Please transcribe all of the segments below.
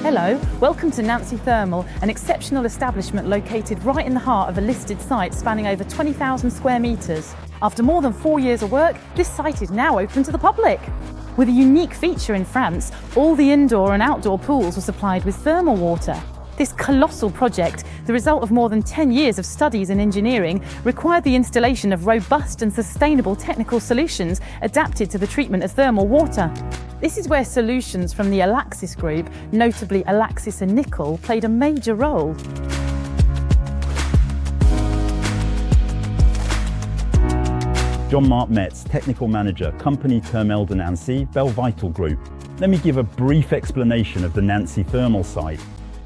Hello, welcome to Nancy Thermal, an exceptional establishment located right in the heart of a listed site spanning over 20,000 square metres. After more than 4 years of work, this site is now open to the public. With a unique feature in France, all the indoor and outdoor pools were supplied with thermal water. This colossal project, the result of more than 10 years of studies in engineering, required the installation of robust and sustainable technical solutions adapted to the treatment of thermal water. This is where solutions from the Aliaxis Group, notably Aliaxis and Nicoll, played a major role. Jean-Marc Metz, Technical Manager, Company Termel de Nancy, Belvital Group. Let me give a brief explanation of the Nancy Thermal site.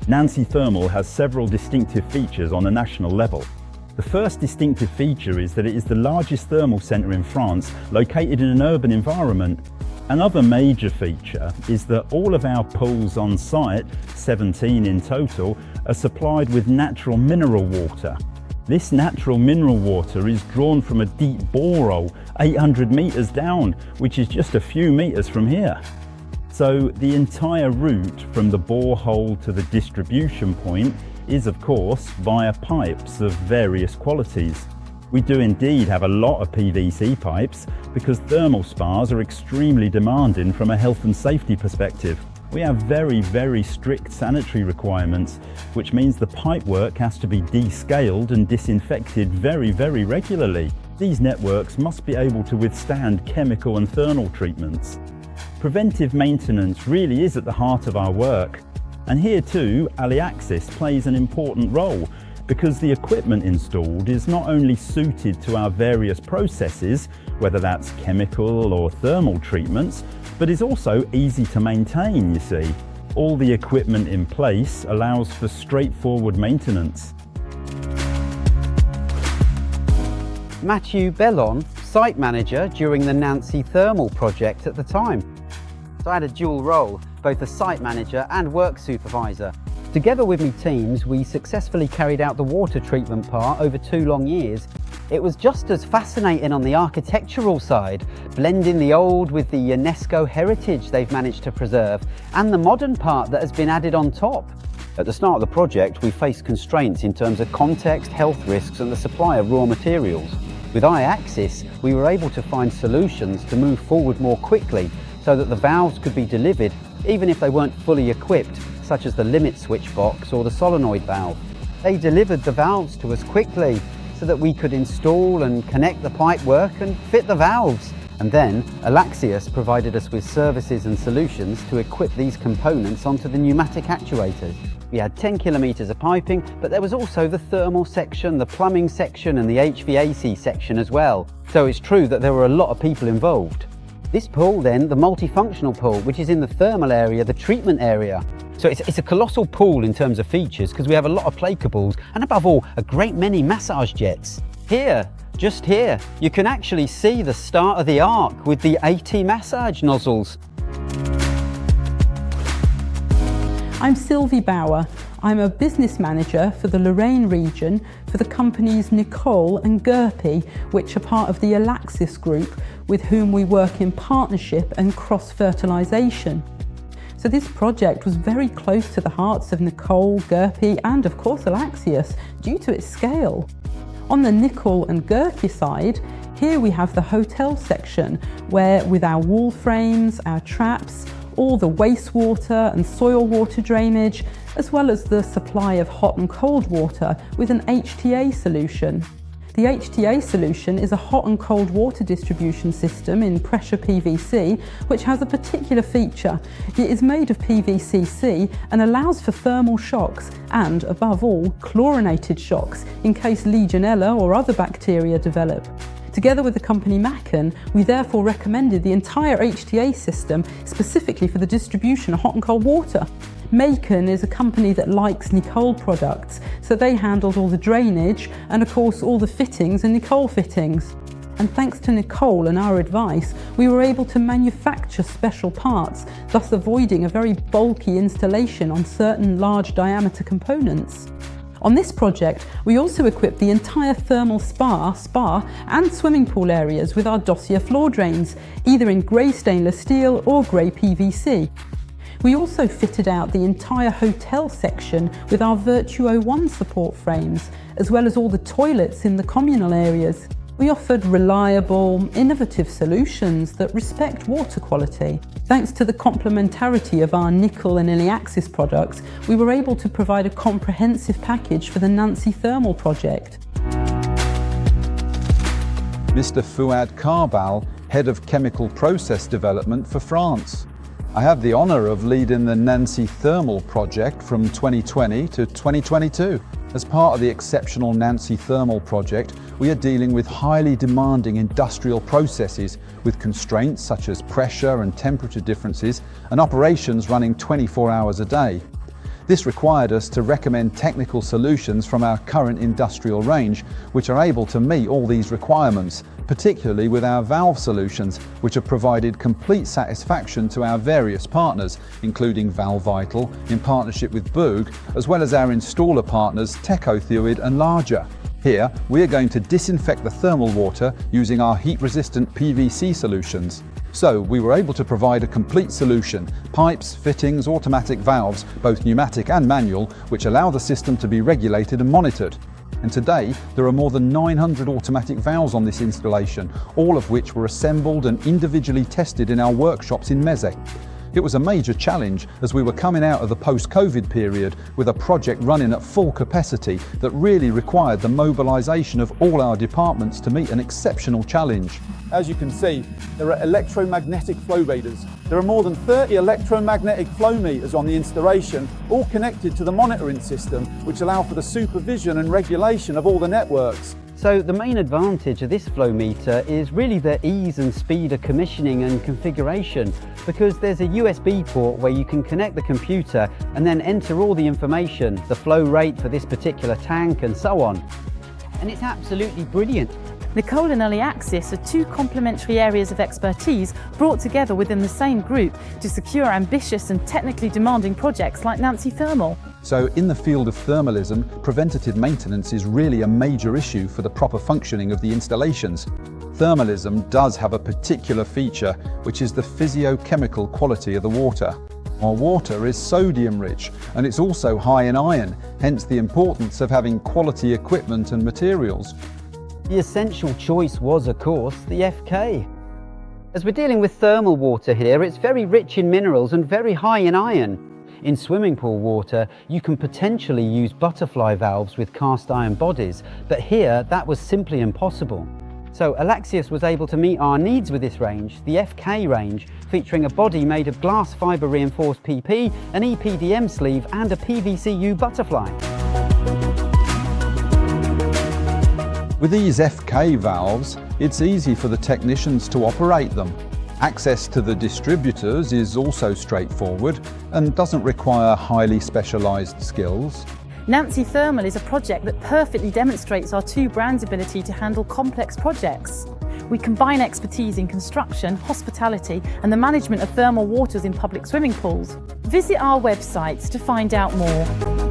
Nancy Thermal has several distinctive features on a national level. The first distinctive feature is that it is the largest thermal centre in France, located in an urban environment. Another major feature is that all of our pools on site, 17 in total, are supplied with natural mineral water. This natural mineral water is drawn from a deep borehole 800 metres down, which is just a few metres from here. So the entire route from the borehole to the distribution point is of course via pipes of various qualities. We do indeed have a lot of PVC pipes because thermal spas are extremely demanding from a health and safety perspective. We have very strict sanitary requirements, which means the pipework has to be descaled and disinfected very regularly. These networks must be able to withstand chemical and thermal treatments. Preventive maintenance really is at the heart of our work. And here too, Aliaxis plays an important role because the equipment installed is not only suited to our various processes, whether that's chemical or thermal treatments, but is also easy to maintain, you see. All the equipment in place allows for straightforward maintenance. Matthew Bellon, site manager during the Nancy Thermal project at the time. So I had a dual role, both a site manager and work supervisor. Together with my teams, we successfully carried out the water treatment part over 2 long years. It was just as fascinating on the architectural side, blending the old with the UNESCO heritage they've managed to preserve, and the modern part that has been added on top. At the start of the project, we faced constraints in terms of context, health risks, and the supply of raw materials. With Aliaxis, we were able to find solutions to move forward more quickly so that the valves could be delivered even if they weren't fully equipped, such as the limit switch box or the solenoid valve. They delivered the valves to us quickly so that we could install and connect the pipework and fit the valves. And then Aliaxis provided us with services and solutions to equip these components onto the pneumatic actuators. We had 10 kilometres of piping, but there was also the thermal section, the plumbing section and the HVAC section as well. So it's true that there were a lot of people involved. This pool then, the multifunctional pool, which is in the thermal area, the treatment area. So it's a colossal pool in terms of features because we have a lot of placables and above all, a great many massage jets. Here, just here, you can actually see the start of the arc with the 80 massage nozzles. I'm Sylvie Bauer. I'm a business manager for the Lorraine region for the companies Nicoll and GIRPI, which are part of the Aliaxis Group, with whom we work in partnership and cross-fertilisation. So this project was very close to the hearts of Nicoll, GIRPI and of course Aliaxis due to its scale. On the Nicoll and GIRPI side, here we have the hotel section where with our wall frames, our traps, all the wastewater and soil water drainage, as well as the supply of hot and cold water with an HTA solution. The HTA solution is a hot and cold water distribution system in pressure PVC, which has a particular feature. It is made of PVC-C and allows for thermal shocks and, above all, chlorinated shocks in case Legionella or other bacteria develop. Together with the company Nicoll, we therefore recommended the entire HTA system specifically for the distribution of hot and cold water. Nicoll is a company that likes Nicoll products, so they handled all the drainage and of course all the fittings and Nicoll fittings. And thanks to Nicoll and our advice, we were able to manufacture special parts, thus avoiding a very bulky installation on certain large diameter components. On this project, we also equipped the entire thermal spa and swimming pool areas with our dossier floor drains, either in grey stainless steel or grey PVC. We also fitted out the entire hotel section with our Virtuo One support frames, as well as all the toilets in the communal areas. We offered reliable, innovative solutions that respect water quality. Thanks to the complementarity of our Nicoll and Aliaxis products, we were able to provide a comprehensive package for the Nancy Thermal project. Mr. Fouad Karbal, Head of Chemical Process Development for France. I have the honour of leading the Nancy Thermal project from 2020 to 2022. As part of the exceptional Nancy Thermal project, we are dealing with highly demanding industrial processes with constraints such as pressure and temperature differences and operations running 24 hours a day. This required us to recommend technical solutions from our current industrial range, which are able to meet all these requirements, particularly with our valve solutions, which have provided complete satisfaction to our various partners, including Valve Vital in partnership with Boog, as well as our installer partners Tecothewid and Larger. Here, we are going to disinfect the thermal water using our heat-resistant PVC solutions. So we were able to provide a complete solution: pipes, fittings, automatic valves, both pneumatic and manual, which allow the system to be regulated and monitored. And today, there are more than 900 automatic valves on this installation, all of which were assembled and individually tested in our workshops in Meze. It was a major challenge as we were coming out of the post-COVID period with a project running at full capacity that really required the mobilisation of all our departments to meet an exceptional challenge. As you can see, there are electromagnetic flow readers. There are more than 30 electromagnetic flow meters on the installation, all connected to the monitoring system, which allow for the supervision and regulation of all the networks. So the main advantage of this flow meter is really the ease and speed of commissioning and configuration, because there's a USB port where you can connect the computer and then enter all the information, the flow rate for this particular tank and so on. And it's absolutely brilliant. Nicoll and Aliaxis are two complementary areas of expertise brought together within the same group to secure ambitious and technically demanding projects like Nancy Thermal. So in the field of thermalism, preventative maintenance is really a major issue for the proper functioning of the installations. Thermalism does have a particular feature, which is the physiochemical quality of the water. Our water is sodium rich, and it's also high in iron, hence the importance of having quality equipment and materials. The essential choice was, of course, the FK. As we're dealing with thermal water here, it's very rich in minerals and very high in iron. In swimming pool water, you can potentially use butterfly valves with cast iron bodies, but here that was simply impossible. So Aliaxis was able to meet our needs with this range, the FK range, featuring a body made of glass fibre reinforced PP, an EPDM sleeve and a PVC-U butterfly. With these FK valves, it's easy for the technicians to operate them. Access to the distributors is also straightforward and doesn't require highly specialised skills. Nancy Thermal is a project that perfectly demonstrates our two brands' ability to handle complex projects. We combine expertise in construction, hospitality and the management of thermal waters in public swimming pools. Visit our websites to find out more.